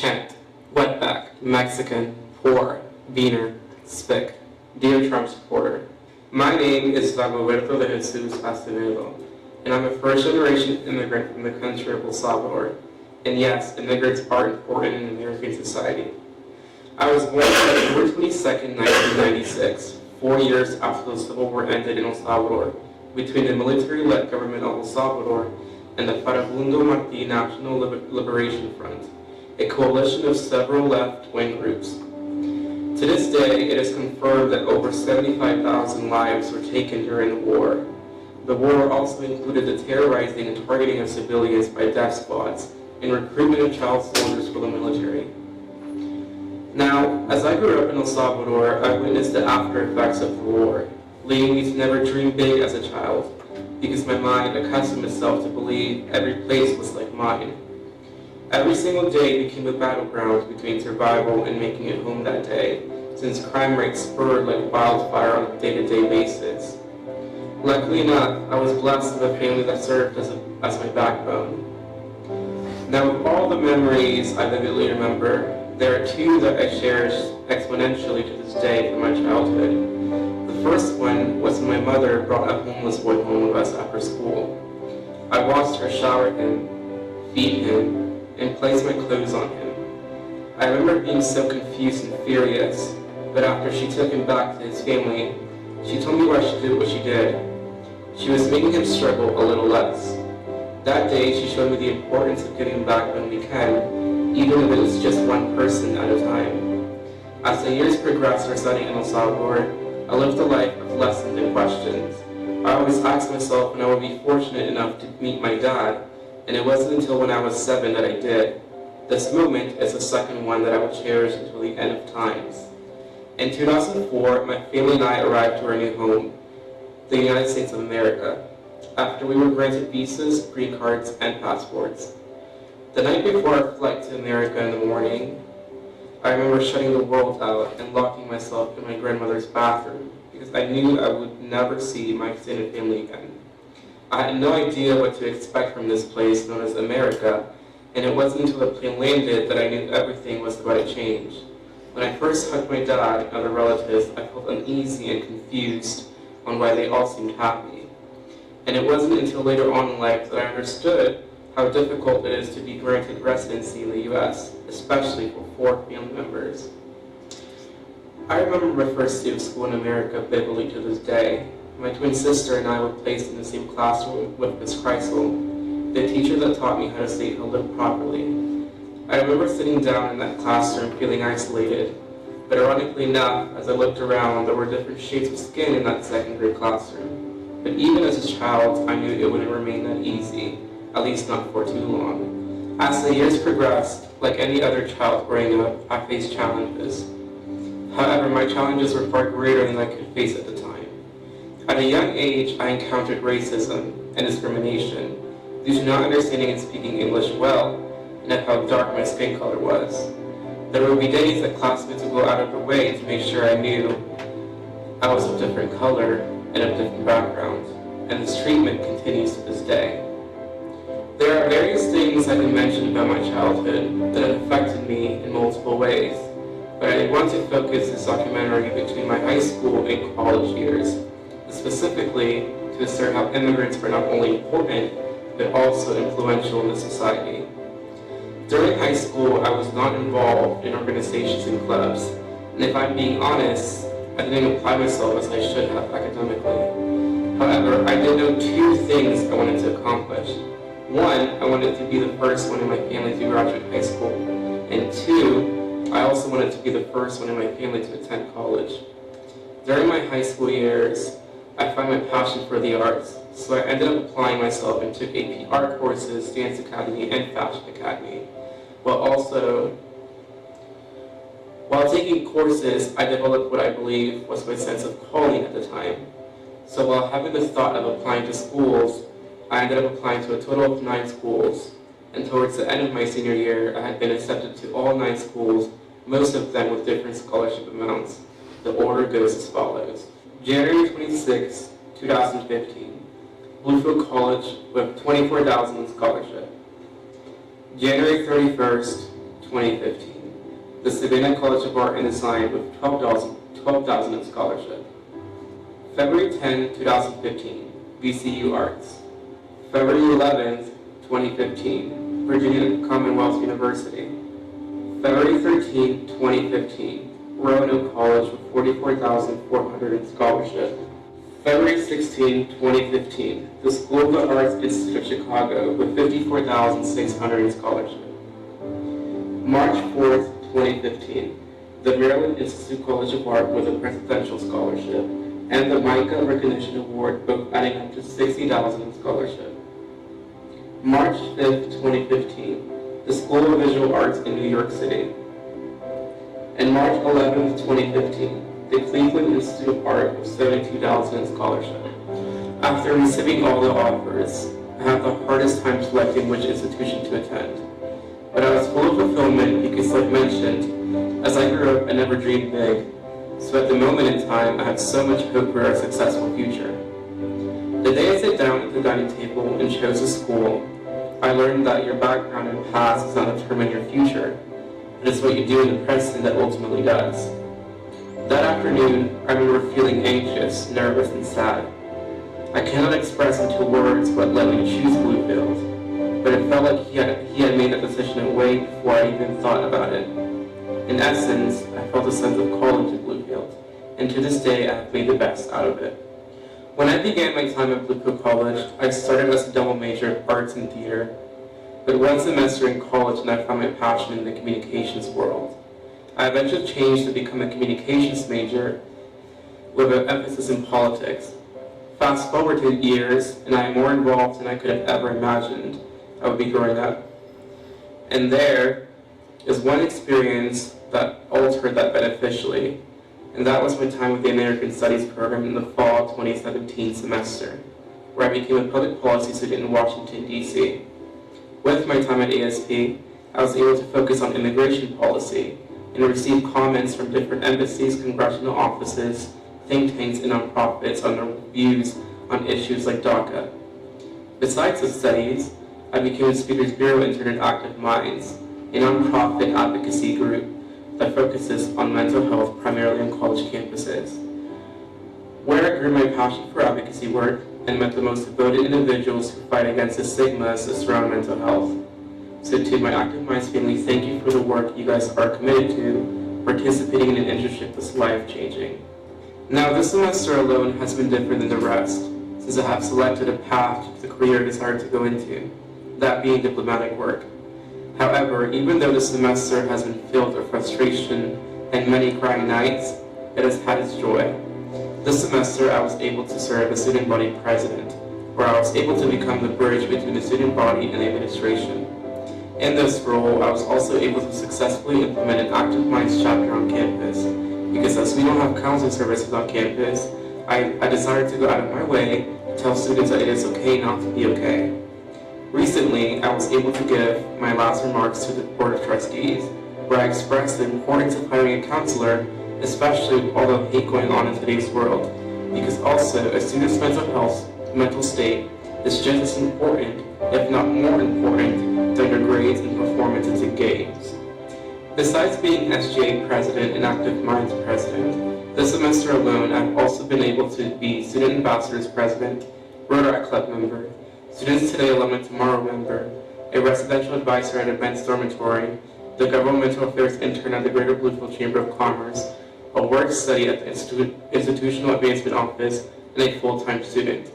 chant, wetback, Mexican, poor, beaner, spick, dear Trump supporter. My name is Dagoberto de Jesus Acevedo, and I'm a first-generation immigrant from the country of El Salvador. And yes, immigrants are important in American society. I was born on October 22nd, 1996, 4 years after the Civil War ended in El Salvador, between the military-led government of El Salvador and the Farabundo Martí National Liberation Front, a coalition of several left-wing groups. To this day, it is confirmed that over 75,000 lives were taken during the war. The war also included the terrorizing and targeting of civilians by death squads and recruitment of child soldiers for the military. Now, as I grew up in El Salvador, I witnessed the after effects of the war, leading me to never dream big as a child, because my mind accustomed itself to believe every place was like mine. Every single day became a battleground between survival and making it home that day, since crime rates spurred like wildfire on a day-to-day basis. Luckily enough, I was blessed with a family that served as my backbone. Now, with all the memories I vividly remember, there are two that I cherish exponentially to this day from my childhood. The first one was when my mother brought a homeless boy home with us after school. I watched her shower him, feed him, and place my clothes on him. I remember being so confused and furious, but after she took him back to his family, she told me why she did what she did. She was making him struggle a little less. That day, she showed me the importance of giving back when we can, even if it is just one person at a time. As the years progressed residing in El Salvador, I lived a life of lessons and questions. I always asked myself when I would be fortunate enough to meet my dad, and it wasn't until when I was 7 that I did. This moment is the second one that I will cherish until the end of times. In 2004, my family and I arrived to our new home, the United States of America, after we were granted visas, green cards, and passports. The night before our flight to America in the morning, I remember shutting the world out and locking myself in my grandmother's bathroom because I knew I would never see my extended family again. I had no idea what to expect from this place known as America, and it wasn't until the plane landed that I knew everything was about to change. When I first hugged my dad and other relatives, I felt uneasy and confused on why they all seemed happy. And it wasn't until later on in life that I understood how difficult it is to be granted residency in the U.S., especially for 4 family members. I remember my first day of school in America vividly to this day. My twin sister and I were placed in the same classroom with Miss Kreisel, the teacher that taught me how to say hello properly. I remember sitting down in that classroom feeling isolated, but ironically enough, as I looked around, there were different shades of skin in that second grade classroom. But even as a child, I knew it wouldn't remain that easy, at least not for too long. As the years progressed, like any other child growing up, I faced challenges. However, my challenges were far greater than I could face at the time. At a young age, I encountered racism and discrimination due to not understanding and speaking English well, and of how dark my skin color was. There would be days that classmates would go out of their way to make sure I knew I was of different color and of different background, and this treatment continues to this day. There are various things I can mention about my childhood that have affected me in multiple ways, but I want to focus this documentary between my high school and college years, specifically to assert how immigrants were not only important, but also influential in the society. During high school, I was not involved in organizations and clubs, and if I'm being honest, I didn't apply myself as I should have academically. However, I did know 2 things I wanted to accomplish. 1, I wanted to be the first one in my family to graduate high school, and 2, I also wanted to be the first one in my family to attend college. During my high school years, I found my passion for the arts, so I ended up applying myself and took AP art courses, dance academy, and fashion academy. While taking courses, I developed what I believe was my sense of calling at the time. So while having the thought of applying to schools, I ended up applying to a total of 9 schools, and towards the end of my senior year, I had been accepted to all 9 schools, most of them with different scholarship amounts. The order goes as follows. January 26, 2015, Bluefield College with $24,000 in scholarship. January 31st, 2015, the Savannah College of Art and Design with $12,000 in scholarship. February 10, 2015, VCU Arts. February 11th, 2015, Virginia Commonwealth University. February 13, 2015, Roanoke College with $44,400 in scholarship. February 16, 2015, the School of the Arts Institute of Chicago with $54,600 in scholarship. March 4th, 2015, the Maryland Institute College of Art with a presidential scholarship, and the MICA Recognition Award, both adding up to $60,000 in scholarship. March 5th, 2015, the School of Visual Arts in New York City. And March 11th, 2015, the Cleveland Institute of Art with $72,000 in scholarship. After receiving all the offers, I had the hardest time selecting which institution to attend. But I was full of fulfillment because, like mentioned, as I grew up, I never dreamed big. So at the moment in time, I had so much hope for our successful future. The day I sat down at the dining table and chose a school, I learned that your background and past does not determine your future. It is what you do in the present that ultimately does. That afternoon, I remember feeling anxious, nervous, and sad. I cannot express into words what led me to choose Bluefield, but it felt like he had made that decision way before I even thought about it. In essence, I felt a sense of calling to Bluefield, and to this day I have made the best out of it. When I began my time at Bluefield College, I started as a double major of arts and theater, but one semester in college and I found my passion in the communications world. I eventually changed to become a communications major with an emphasis in politics. Fast forward to years, and I am more involved than I could have ever imagined I would be growing up. And there is one experience that altered that beneficially, and that was my time with the American Studies program in the fall 2017 semester, where I became a public policy student in Washington, D.C. With my time at ASP, I was able to focus on immigration policy and receive comments from different embassies, congressional offices, think tanks, and nonprofits on their views on issues like DACA. Besides the studies, I became a Speakers Bureau intern at Active Minds, a nonprofit advocacy group that focuses on mental health primarily on college campuses, where I grew my passion for advocacy work and met the most devoted individuals who fight against the stigmas that surround mental health. So to my Active Minds family, thank you for the work you guys are committed to. Participating in an internship was life-changing. Now, this semester alone has been different than the rest, since I have selected a path to the career I desire to go into, that being diplomatic work. However, even though the semester has been filled with frustration and many crying nights, it has had its joy. This semester, I was able to serve as student body president, where I was able to become the bridge between the student body and the administration. In this role, I was also able to successfully implement an Active Minds chapter on campus, because as we don't have counseling services on campus, I decided to go out of my way to tell students that it is okay not to be okay. Recently, I was able to give my last remarks to the Board of Trustees, where I expressed the importance of hiring a counselor, especially with all the hate going on in today's world, because also a student's mental state is just as important, if not more important, than their grades and performances in games. Besides being SGA president and Active Minds president, this semester alone I've also been able to be Student Ambassadors president, Rotaract Club member, Students Today Alumni Tomorrow member, a residential advisor at Events Dormitory, the Governmental Affairs intern at the Greater Bluefield Chamber of Commerce, a work study at the Institutional Advancement Office, and a full-time student.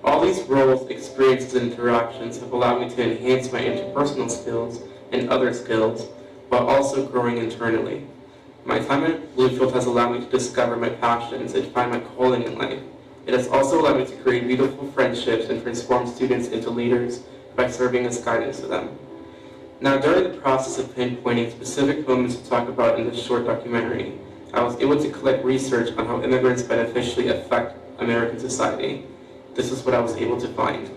All these roles, experiences, and interactions have allowed me to enhance my interpersonal skills and other skills, while also growing internally. My time at Bluefield has allowed me to discover my passions and find my calling in life. It has also allowed me to create beautiful friendships and transform students into leaders by serving as guidance to them. Now, during the process of pinpointing specific moments to talk about in this short documentary, I was able to collect research on how immigrants beneficially affect American society. This is what I was able to find.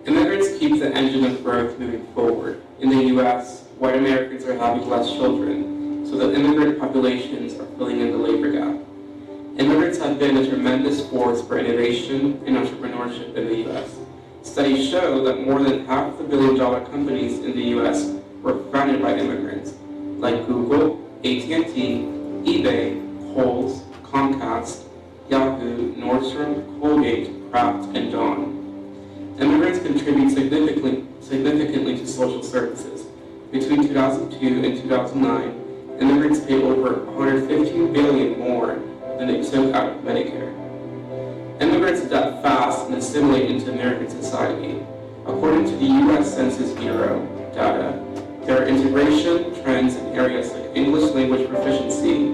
Immigrants keep the engine of growth moving forward. In the U.S., white Americans are having less children, so the immigrant populations are filling in the labor gap. Immigrants have been a tremendous force for innovation and entrepreneurship in the U.S. Studies show that more than half the billion-dollar companies in the U.S. were founded by immigrants, like Google, AT&T, eBay, Kohl's, Comcast, Yahoo, Nordstrom, Colgate, Kraft, and Dawn. Immigrants contribute significantly to social services. Between 2002 and 2009, immigrants paid over $115 billion more than they took out of Medicare. Immigrants adapt fast and assimilate into American society. According to the U.S. Census Bureau data, there are integration trends in areas like English language proficiency,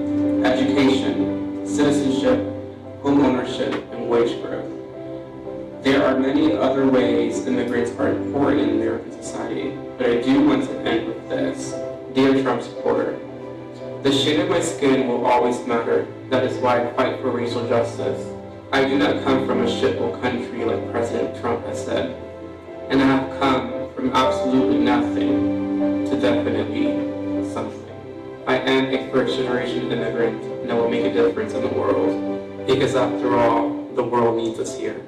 education, citizenship, home ownership, and wage growth. There are many other ways immigrants are important in American society, but I do want to end with this. Dear Trump supporter, the shade of my skin will always matter. That is why I fight for racial justice. I do not come from a shithole country like President Trump has said, and I have come from absolutely nothing to definitely something. I am a first-generation immigrant, and I will make a difference in the world, because after all, the world needs us here.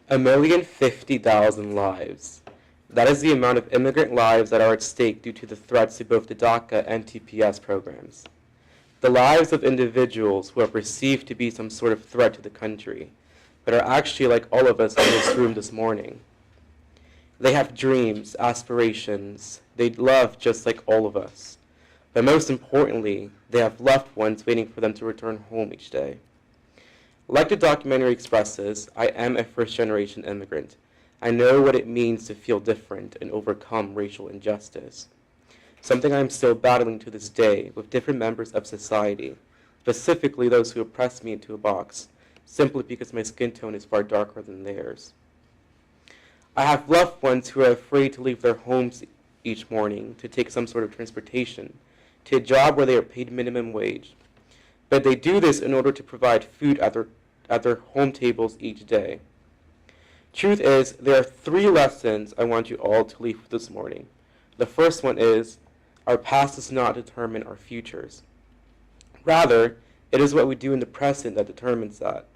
A 1,050,000 lives. That is the amount of immigrant lives that are at stake due to the threats to both the DACA and TPS programs. The lives of individuals who are perceived to be some sort of threat to the country, but are actually like all of us in this room this morning. They have dreams, aspirations, they love just like all of us. But most importantly, they have loved ones waiting for them to return home each day. Like the documentary expresses, I am a first-generation immigrant. I know what it means to feel different and overcome racial injustice. Something I am still battling to this day with different members of society, specifically those who oppress me into a box, simply because my skin tone is far darker than theirs. I have loved ones who are afraid to leave their homes each morning to take some sort of transportation to a job where they are paid minimum wage. But they do this in order to provide food at their home tables each day. Truth is, there are 3 lessons I want you all to leave with this morning. The first one is, our past does not determine our futures. Rather, it is what we do in the present that determines that.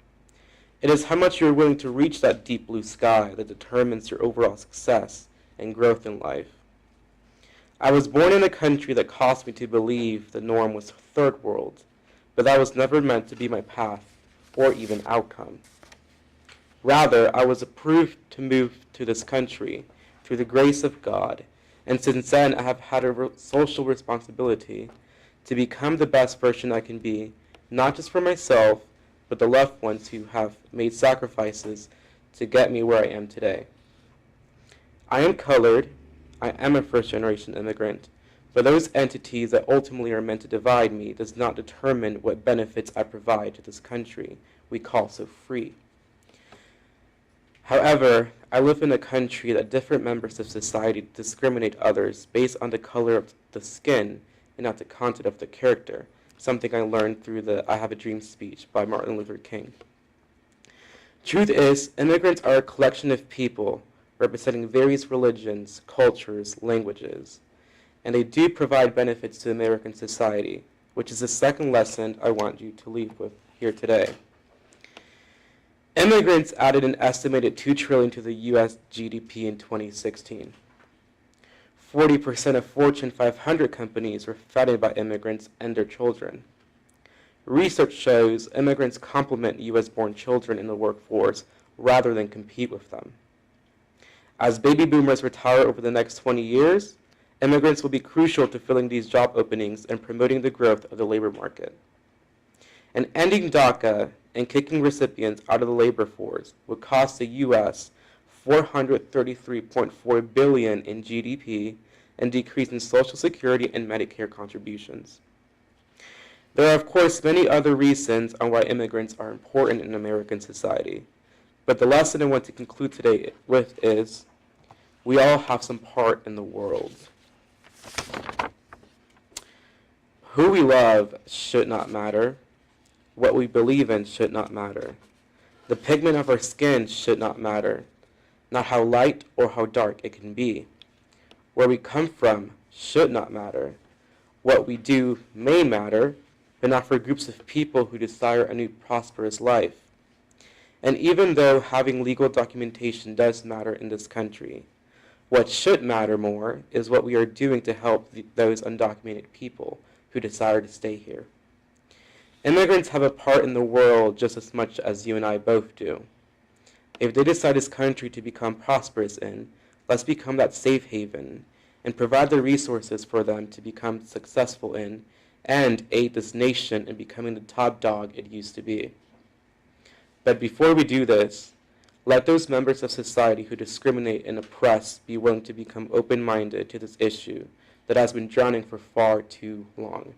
It is how much you are willing to reach that deep blue sky that determines your overall success and growth in life. I was born in a country that caused me to believe the norm was third world, but that was never meant to be my path or even outcome. Rather, I was approved to move to this country through the grace of God, and since then I have had a social responsibility to become the best version I can be, not just for myself, but the loved ones who have made sacrifices to get me where I am today. I am colored, I am a first-generation immigrant, but those entities that ultimately are meant to divide me does not determine what benefits I provide to this country we call so free. However, I live in a country that different members of society discriminate others based on the color of the skin and not the content of the character, something I learned through the I Have a Dream speech by Martin Luther King. Truth is, immigrants are a collection of people representing various religions, cultures, languages, and they do provide benefits to American society, which is the second lesson I want you to leave with here today. Immigrants added an estimated $2 trillion to the U.S. GDP in 2016. 40% of Fortune 500 companies were founded by immigrants and their children. Research shows immigrants complement U.S.-born children in the workforce rather than compete with them. As baby boomers retire over the next 20 years, immigrants will be crucial to filling these job openings and promoting the growth of the labor market. And ending DACA and kicking recipients out of the labor force would cost the U.S. $433.4 billion in GDP and decrease in Social Security and Medicare contributions. There are, of course, many other reasons on why immigrants are important in American society, But the lesson I want to conclude today with is, we all have some part in the world. Who we love should not matter. What we believe in should not matter. The pigment of our skin should not matter, not how light or how dark it can be. Where we come from should not matter. What we do may matter, but not for groups of people who desire a new prosperous life. And even though having legal documentation does matter in this country, what should matter more is what we are doing to help those undocumented people who desire to stay here. Immigrants have a part in the world just as much as you and I both do. If they decide this country to become prosperous in, let's become that safe haven and provide the resources for them to become successful in and aid this nation in becoming the top dog it used to be. But before we do this, let those members of society who discriminate and oppress be willing to become open-minded to this issue that has been drowning for far too long.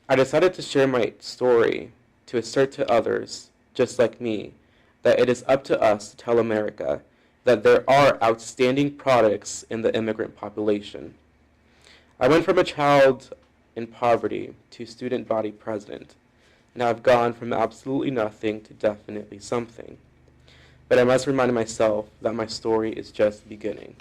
I decided to share my story to assert to others, just like me, that it is up to us to tell America that there are outstanding products in the immigrant population. I went from a child in poverty to student body president, and I've gone from absolutely nothing to definitely something. But I must remind myself that my story is just beginning.